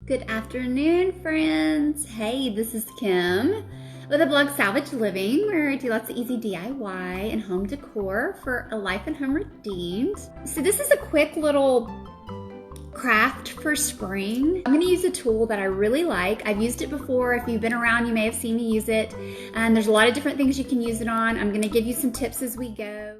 Good afternoon, friends. Hey, this is Kim with the blog Salvaged Living, where I do lots of easy DIY and home decor for a life and home redeemed. So this is a quick little craft for spring. I'm going to use a tool that I really like. I've used it before. If you've been around, you may have seen me use it. And there's a lot of different things you can use it on. I'm going to give you some tips as we go.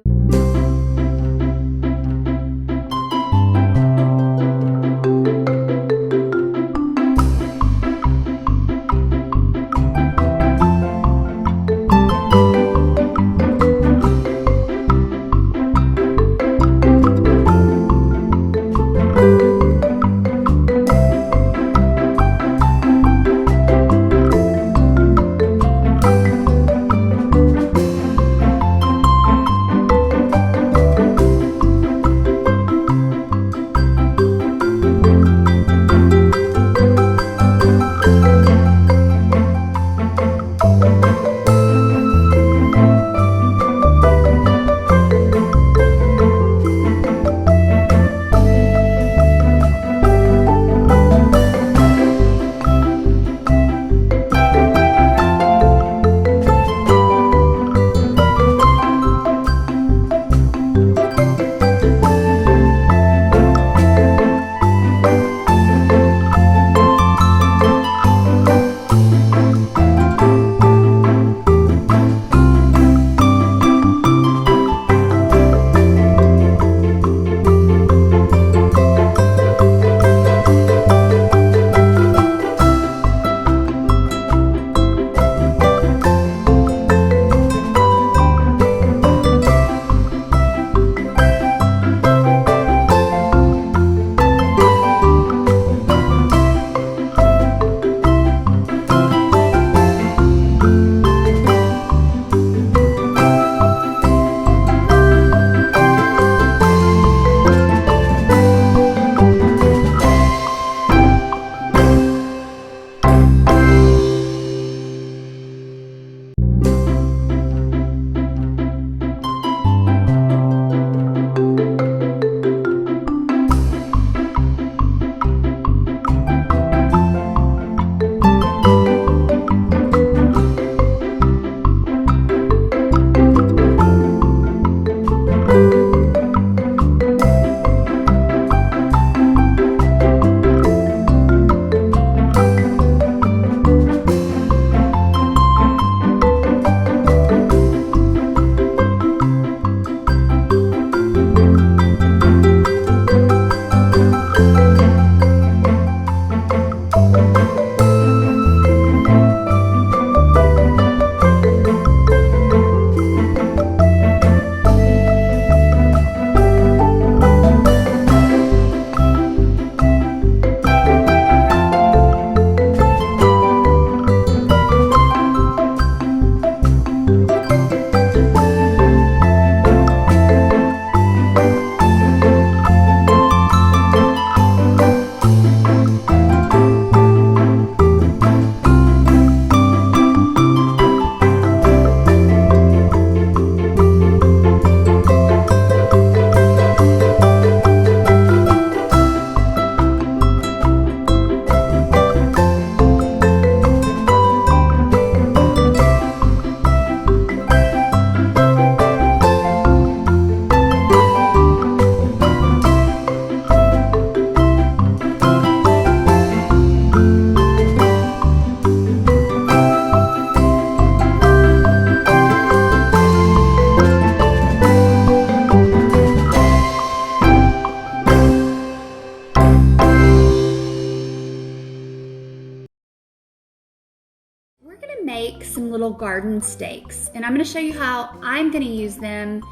We're gonna make some little garden stakes, and I'm gonna show you how I'm gonna use them,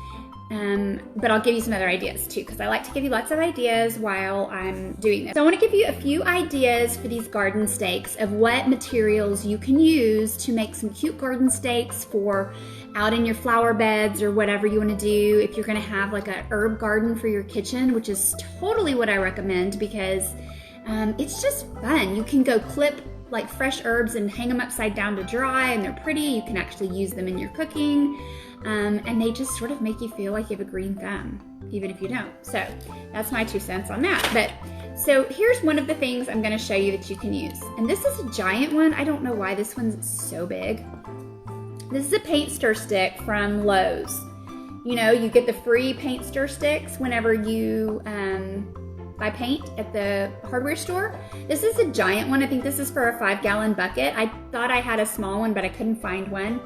but I'll give you some other ideas too, because I like to give you lots of ideas while I'm doing this. So I wanna give you a few ideas for these garden stakes of what materials you can use to make some cute garden stakes for out in your flower beds or whatever you wanna do. If you're gonna have like a herb garden for your kitchen, which is totally what I recommend because it's just fun. You can go clip like fresh herbs and hang them upside down to dry, and they're pretty. You can actually use them in your cooking, and they just sort of make you feel like you have a green thumb, even if you don't. So that's my 2 cents on that. But So here's one of the things I'm going to show you that you can use. And this is a giant one. I don't know why this one's so big. This is a paint stir stick from Lowe's. You know, you get the free paint stir sticks whenever you buy paint at the hardware store. This is a giant one. I think this is for a 5-gallon bucket. I thought I had a small one, but I couldn't find one.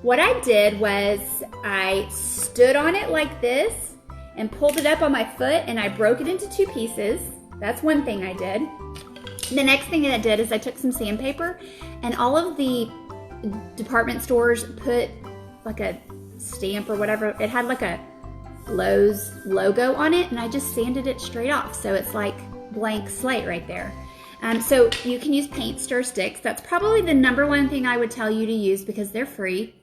What I did was I stood on it like this and pulled it up on my foot, and I broke it into 2 pieces. That's one thing I did. The next thing that I did is I took some sandpaper, and all of the department stores put like a stamp or whatever. It had like a Lowe's logo on it, and I just sanded it straight off. So it's like blank slate right there. So you can use paint stir sticks. That's probably the #1 thing I would tell you to use because they're free.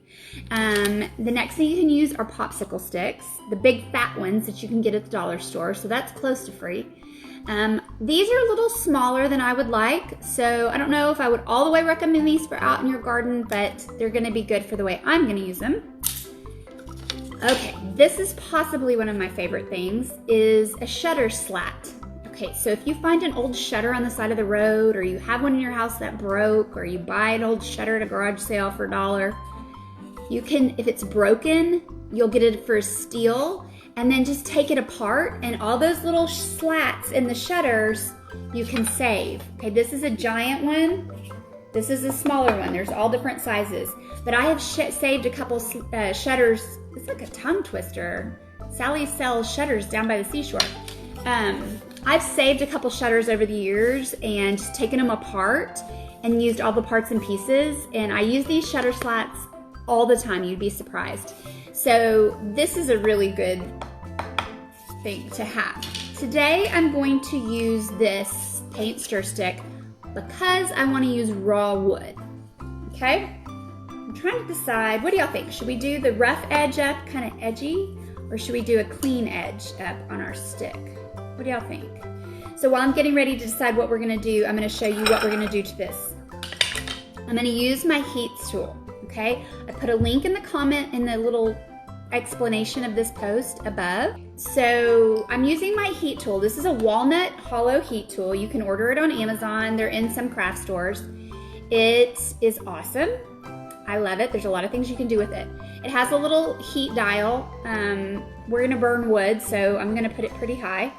The next thing you can use are popsicle sticks, the big fat ones that you can get at the dollar store. So that's close to free. These are a little smaller than I would like, so I don't know if I would all the way recommend these for out in your garden, but they're going to be good for the way I'm going to use them. Okay, this is possibly one of my favorite things, is a shutter slat. Okay, so if you find an old shutter on the side of the road, or you have one in your house that broke, or you buy an old shutter at a garage sale for $1, you can, if it's broken, you'll get it for steel, and then just take it apart, and all those little slats in the shutters you can save. Okay, this is a giant one. This is a smaller one. There's all different sizes. But I have saved a couple shutters. It's like a tongue twister. Sally sells shutters down by the seashore. I've saved a couple shutters over the years and just taken them apart and used all the parts and pieces. And I use these shutter slats all the time. You'd be surprised. So this is a really good thing to have. Today I'm going to use this paint stir stick because I want to use raw wood. Okay? I'm trying to decide, what do y'all think? Should we do the rough edge up, kind of edgy, or should we do a clean edge up on our stick? What do y'all think? So while I'm getting ready to decide what we're going to do, I'm going to show you what we're going to do to this. I'm going to use my heat tool. Okay? I put a link in the comment in the little explanation of this post above. So I'm using my heat tool. This is a walnut hollow heat tool. You can order it on Amazon. They're in some craft stores. It is awesome. I love it. There's a lot of things you can do with it. It has a little heat dial. We're gonna burn wood, so I'm gonna put it pretty high.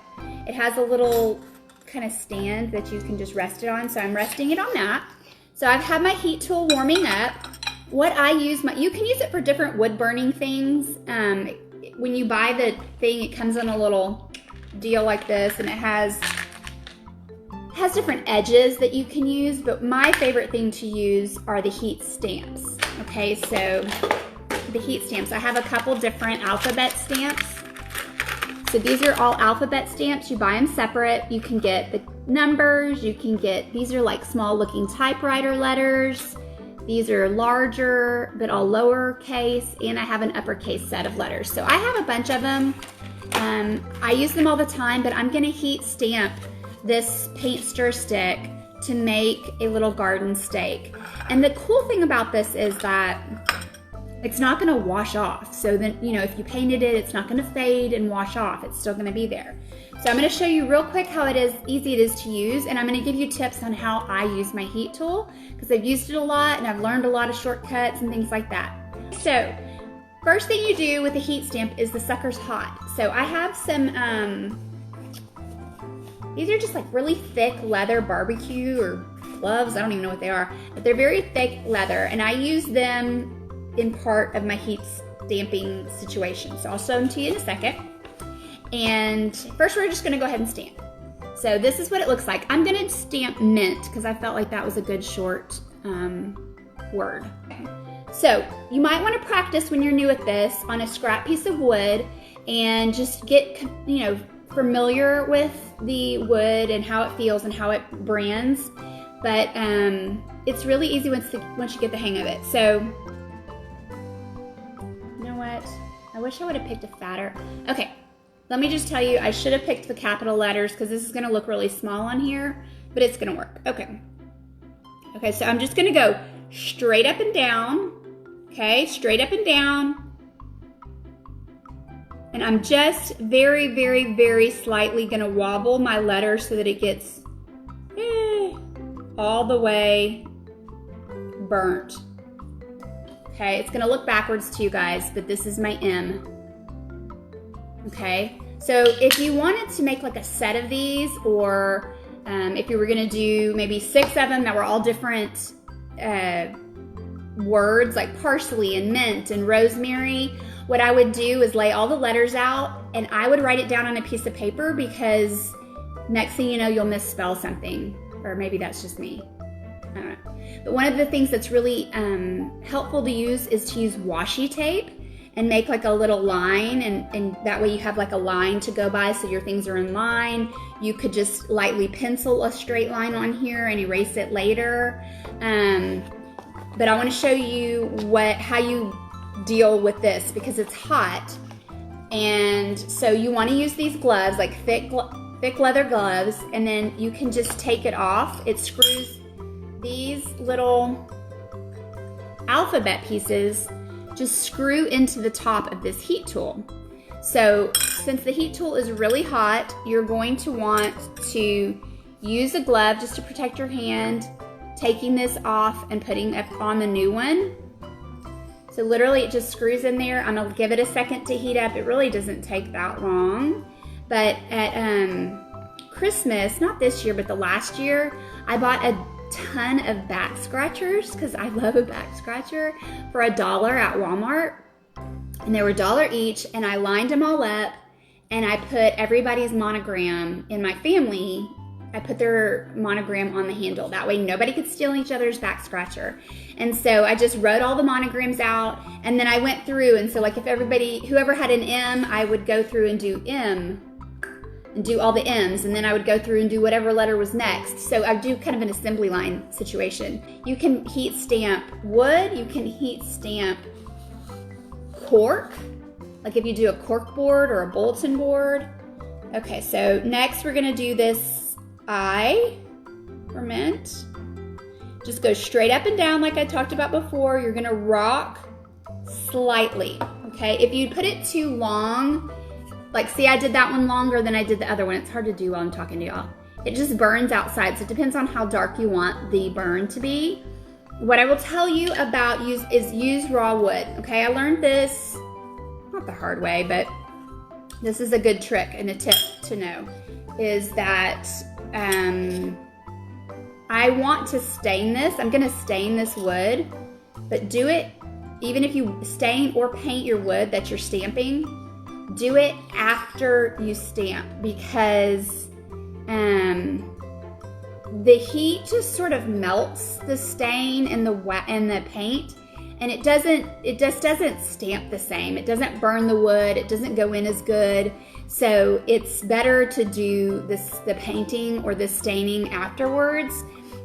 It has a little kind of stand that you can just rest it on. So I'm resting it on that. So I've had my heat tool warming up. What I use, you can use it for different wood burning things. When you buy the thing, it comes in a little deal like this, and it has different edges that you can use, but my favorite thing to use are the heat stamps. Okay, so the heat stamps. I have a couple different alphabet stamps. So these are all alphabet stamps. You buy them separate. You can get the numbers. You can get, these are like small looking typewriter letters. These are larger, but all lowercase, and I have an uppercase set of letters. So I have a bunch of them. I use them all the time, but I'm gonna heat stamp this paint stir stick to make a little garden stake. And the cool thing about this is that it's not gonna wash off. So then, you know, if you painted it, it's not gonna fade and wash off. It's still gonna be there. So I'm gonna show you real quick how easy it is to use, and I'm gonna give you tips on how I use my heat tool, because I've used it a lot and I've learned a lot of shortcuts and things like that. So, first thing you do with a heat stamp is the sucker's hot. So I have some, these are just like really thick leather barbecue or gloves, I don't even know what they are, but they're very thick leather, and I use them in part of my heat stamping situation. So I'll show them to you in a second. And first we're just gonna go ahead and stamp. So this is what it looks like. I'm gonna stamp mint because I felt like that was a good short word. So you might wanna practice when you're new at this on a scrap piece of wood and just get, you know, familiar with the wood and how it feels and how it brands. But it's really easy once you get the hang of it. So, you know what? I wish I would have picked a fatter. Okay. Let me just tell you, I should have picked the capital letters because this is going to look really small on here, but it's going to work. Okay. Okay, so I'm just going to go straight up and down. Okay, straight up and down. And I'm just very, very, very slightly gonna wobble my letter so that it gets all the way burnt. Okay, it's gonna look backwards to you guys, but this is my M. Okay, so if you wanted to make like a set of these, or if you were gonna do maybe 6 of them that were all different words, like parsley and mint and rosemary, what I would do is lay all the letters out and I would write it down on a piece of paper, because next thing you know, you'll misspell something. Or maybe that's just me. I don't know. But one of the things that's really helpful to use is to use washi tape and make like a little line, and that way you have like a line to go by so your things are in line. You could just lightly pencil a straight line on here and erase it later. But I want to show you how you deal with this, because it's hot. And so you want to use these gloves, like thick leather gloves, and then you can just take it off. It screws these little alphabet pieces, just screw into the top of this heat tool. So since the heat tool is really hot, you're going to want to use a glove just to protect your hand, taking this off and putting it on the new one. So literally it just screws in there. I'm gonna give it a second to heat up. It really doesn't take that long. But at Christmas, not this year, but the last year, I bought a ton of back scratchers, because I love a back scratcher, for $1 at Walmart. And they were $1 each, and I lined them all up, and I put everybody's monogram in my family. I put their monogram on the handle. That way nobody could steal each other's back scratcher. And so I just wrote all the monograms out, and then I went through, and so like if whoever had an M, I would go through and do M, and do all the M's, and then I would go through and do whatever letter was next. So I do kind of an assembly line situation. You can heat stamp wood, you can heat stamp cork, like if you do a cork board or a bulletin board. Okay, so next we're gonna do this I for mint. Just go straight up and down like I talked about before. You're gonna rock slightly, okay? If you put it too long, like see I did that one longer than I did the other one. It's hard to do while I'm talking to y'all. It just burns outside, so it depends on how dark you want the burn to be. What I will tell you about is use raw wood, okay? I learned this, not the hard way, but this is a good trick and a tip to know, is that I want to stain this. I'm gonna stain this wood, but do it, even if you stain or paint your wood that you're stamping, do it after you stamp, because the heat just sort of melts the stain and the paint, and it just doesn't stamp the same. It doesn't burn the wood. It doesn't go in as good. So it's better to do the painting or the staining afterwards.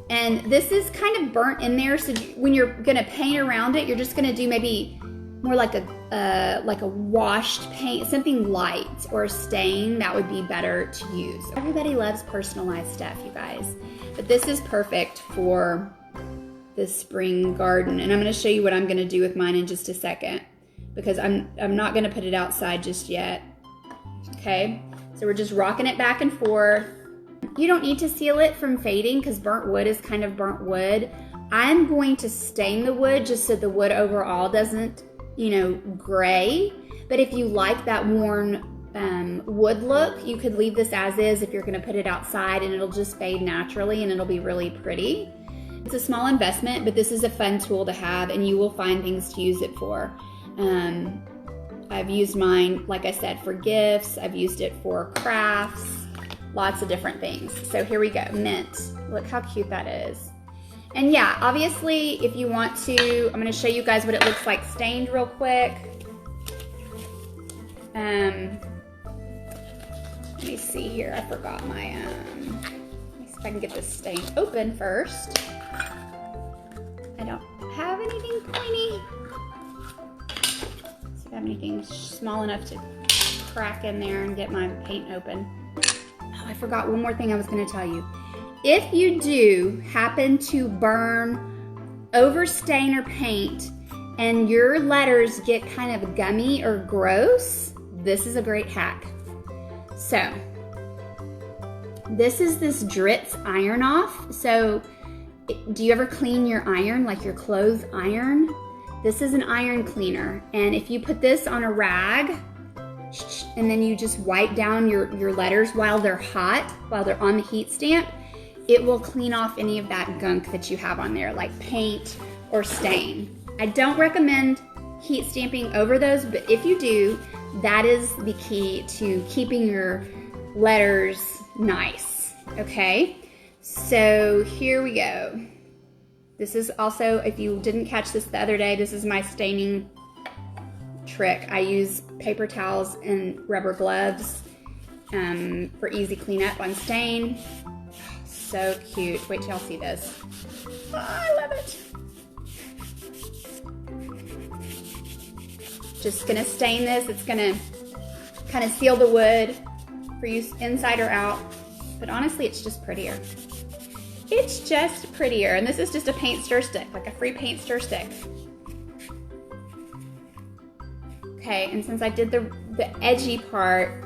And this is kind of burnt in there, so when you're gonna paint around it, you're just gonna do maybe more like a washed paint, something light, or a stain. That would be better to use. Everybody loves personalized stuff, you guys, but this is perfect for the spring garden. And I'm going to show you what I'm going to do with mine in just a second, because I'm not going to put it outside just yet. Okay, so we're just rocking it back and forth. You don't need to seal it from fading, because burnt wood is kind of burnt wood. I'm going to stain the wood just so the wood overall doesn't, gray. But if you like that worn wood look, you could leave this as is if you're going to put it outside, and it'll just fade naturally and it'll be really pretty. It's a small investment, but this is a fun tool to have, and you will find things to use it for. I've used mine, like I said, for gifts. I've used it for crafts, lots of different things. So here we go, mint. Look how cute that is. And yeah, obviously, if you want to, I'm going to show you guys what it looks like stained real quick. Let me see here. I forgot my, let me see if I can get this stain open first. I don't have anything pointy. Let's see if I have anything small enough to crack in there and get my paint open. Oh, I forgot one more thing I was going to tell you. If you do happen to burn, overstain, or paint, and your letters get kind of gummy or gross, this is a great hack. So, this is this Dritz iron off. So, do you ever clean your iron, like your clothes iron? This is an iron cleaner. And if you put this on a rag, and then you just wipe down your letters while they're hot, while they're on the heat stamp, it will clean off any of that gunk that you have on there, like paint or stain. I don't recommend heat stamping over those, but if you do, that is the key to keeping your letters nice, okay? So here we go. This is also, if you didn't catch this the other day, this is my staining trick. I use paper towels and rubber gloves for easy cleanup on stain. So cute. Wait till y'all see this. Oh, I love it. Just gonna stain this. It's gonna kind of seal the wood for use inside or out. But honestly, it's just prettier. It's just prettier. And this is just a paint stir stick, like a free paint stir stick. Okay, and since I did the edgy part,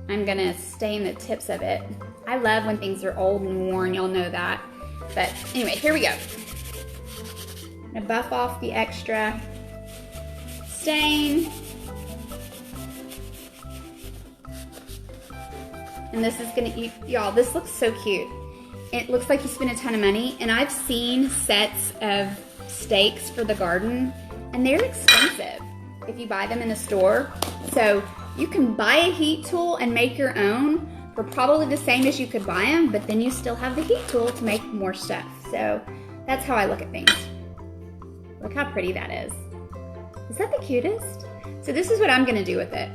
I'm gonna stain the tips of it. I love when things are old and worn, y'all know that. But anyway, here we go. I'm gonna buff off the extra stain. And this is gonna, y'all, this looks so cute. It looks like you spent a ton of money, and I've seen sets of stakes for the garden, and they're expensive if you buy them in a store. So you can buy a heat tool and make your own for probably the same as you could buy them, but then you still have the heat tool to make more stuff. So that's how I look at things. Look how pretty that is. Is that the cutest? So this is what I'm gonna do with it.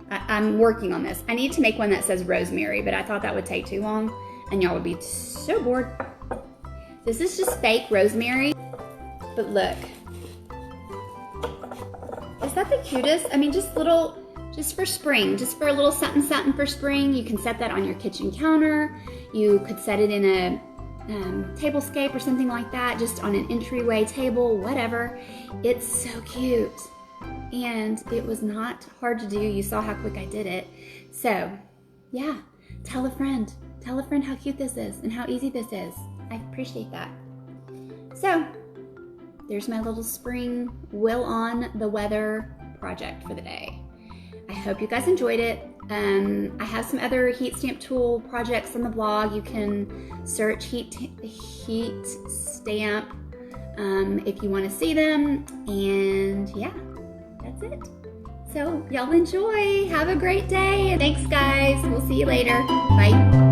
I'm working on this. I need to make one that says rosemary, but I thought that would take too long and y'all would be so bored. This is just fake rosemary, but look. Is that the cutest? I mean, just for spring, just for a little something something for spring. You can set that on your kitchen counter. You could set it in a tablescape or something like that, just on an entryway table, whatever. It's so cute. And it was not hard to do. You saw how quick I did it. So yeah, tell a friend how cute this is and how easy this is. I appreciate that. So there's my little spring will on the weather project for the day. I hope you guys enjoyed it. I have some other heat stamp tool projects on the blog. You can search heat stamp if you want to see them. And yeah, that's it. So y'all enjoy. Have a great day. Thanks guys. We'll see you later. Bye.